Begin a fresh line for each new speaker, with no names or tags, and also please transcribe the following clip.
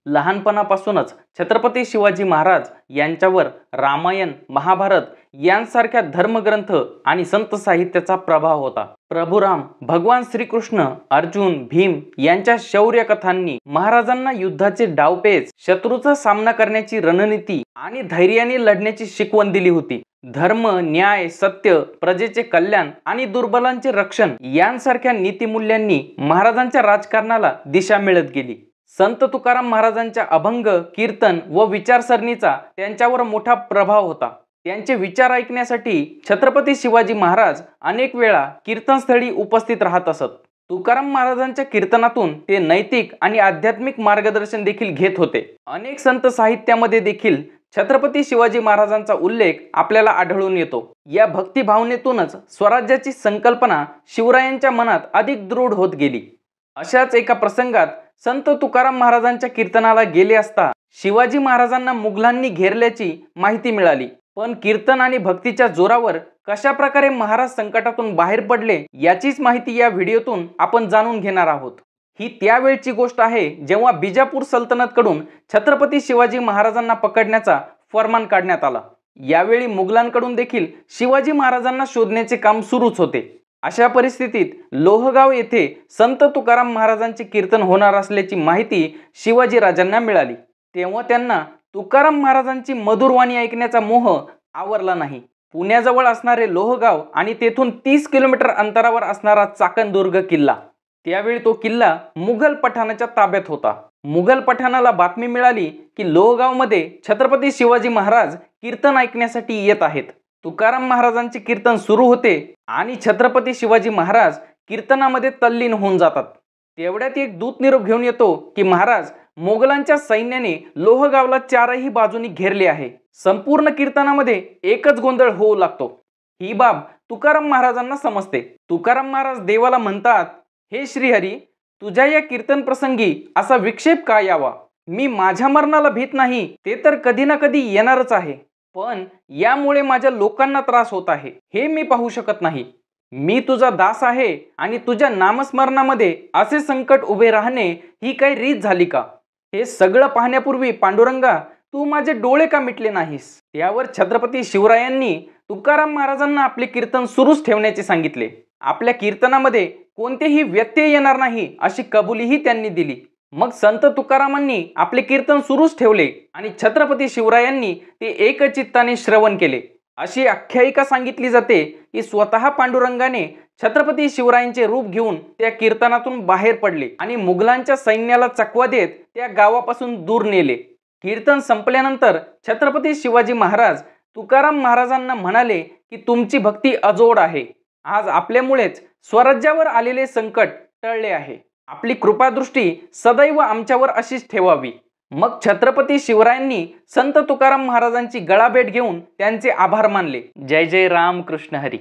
लहानपणापासूनच छत्रपती शिवाजी महाराज यांच्यावर रामायण, महाभारत यांसारख्या धर्मग्रंथ आणि संत साहित्याचा प्रभाव होता। प्रभू राम, भगवान श्रीकृष्ण, अर्जुन, भीम यांच्या शौर्य कथांनी महाराजांना युद्धाचे डावपेच, शत्रूचा सामना करण्याची रणनीती आणि धैर्याने लढण्याची शिकवण दिली होती। धर्म, न्याय, सत्य, प्रजेचे कल्याण आणि दुर्बलांचे रक्षण यांसारख्या नीतिमूल्यांनी महाराजांच्या राजकारणाला दिशा मिळत गेली। संत तुकाराम महाराजांच्या अभंग, कीर्तन व विचारसरणीचा त्यांच्यावर मोठा प्रभाव होता। त्यांचे विचार ऐकण्यासाठी छत्रपती शिवाजी महाराज अनेक वेळा कीर्तनस्थळी उपस्थित राहत असत। तुकाराम महाराजांच्या कीर्तनातून ते नैतिक आणि आध्यात्मिक मार्गदर्शन देखील घेत होते। अनेक संत साहित्यामध्ये देखील छत्रपती शिवाजी महाराजांचा उल्लेख आपल्याला आढळून येतो। या भक्ती भावनेतूनच स्वराज्याची संकल्पना शिवरायांच्या मनात अधिक दृढ होत गेली। अशाच एका प्रसंगात संत तुकाराम महाराजांच्या कीर्तनाला गेले असता शिवाजी महाराजांना मुघलांनी घेरल्याची माहिती मिळाली। पण कीर्तन आणि भक्तीच्या जोरावर कशा प्रकारे महाराज संकटातून बाहेर पडले याचीच माहिती या व्हिडिओतून आपण जाणून घेणार आहोत। ही त्यावेळची गोष्ट आहे जेव्हा बिजापूर सल्तनतकडून छत्रपती शिवाजी महाराजांना पकडण्याचा फरमान काढण्यात आला। यावेळी मुघलांकडून देखील शिवाजी महाराजांना शोधण्याचे काम सुरूच होते। अशा परिस्थितीत लोहगाव येथे संत तुकाराम महाराजांचे कीर्तन होणार असल्याची माहिती शिवाजी राजांना मिळाली। तेव्हा त्यांना तुकाराम महाराजांची मधुर वाणी ऐकण्याचा मोह आवरला नाही। पुण्याजवळ असणारे लोहगाव आणि तेथून 30 किलोमीटर अंतरावर असणारा चाकणदुर्ग किल्ला, त्यावेळी तो किल्ला मुघल पठाणाच्या ताब्यात होता। मुघल पठाणाला बातमी मिळाली की लोहगावमध्ये छत्रपती शिवाजी महाराज कीर्तन ऐकण्यासाठी येत आहेत। तुकाराम महाराजांचे कीर्तन सुरू होते आणि छत्रपती शिवाजी महाराज कीर्तनामध्ये तल्लीन होऊन जातात। तेवढ्यात एक दूत निरोप घेऊन येतो की महाराज, मोगलांच्या सैन्याने लोहगावला चारही बाजूनी घेरले आहे। संपूर्ण कीर्तनामध्ये एकच गोंधळ होऊ लागतो। ही बाब तुकाराम महाराजांना समजते। तुकाराम महाराज देवाला म्हणतात, हे श्रीहरी, तुझ्या या कीर्तन प्रसंगी असा विक्षेप का यावा? मी माझ्या मरणाला भीत नाही, ते तर कधी ना कधी येणारच आहे, पण यामुळे माझ्या लोकांना त्रास होत आहे, हे मी पाहू शकत नाही। मी तुझा दास आहे आणि तुझ्या नामस्मरणामध्ये असे संकट उभे राहणे ही काही रीत झाली का? हे सगळं पाहण्यापूर्वी पांडुरंगा, तू माझे डोळे का मिटले नाहीस? त्यावर छत्रपती शिवरायांनी तुकाराम महाराजांना आपले कीर्तन सुरूच ठेवण्याचे सांगितले। आपल्या कीर्तनामध्ये कोणतेही व्यत्यय येणार नाही अशी कबुलीही त्यांनी दिली। मग संत तुकारामांनी आपले कीर्तन सुरूच ठेवले आणि छत्रपती शिवरायांनी ते एकचित्ताने श्रवण केले। अशी आख्यायिका सांगितली जाते की स्वतः पांडुरंगाने छत्रपती शिवरायांचे रूप घेऊन त्या कीर्तनातून बाहेर पडले आणि मुघलांच्या सैन्याला चकवा देत त्या गावापासून दूर नेले। कीर्तन संपल्यानंतर छत्रपती शिवाजी महाराज तुकाराम महाराजांना म्हणाले की तुमची भक्ती अजोड आहे। आज आपल्यामुळेच स्वराज्यावर आलेले संकट टळले आहे। आपली कृपादृष्टी सदैव आमच्यावर अशीच ठेवावी। मग छत्रपती शिवरायांनी संत तुकाराम महाराजांची गळाभेट घेऊन त्यांचे आभार मानले। जय जय राम कृष्ण हरी।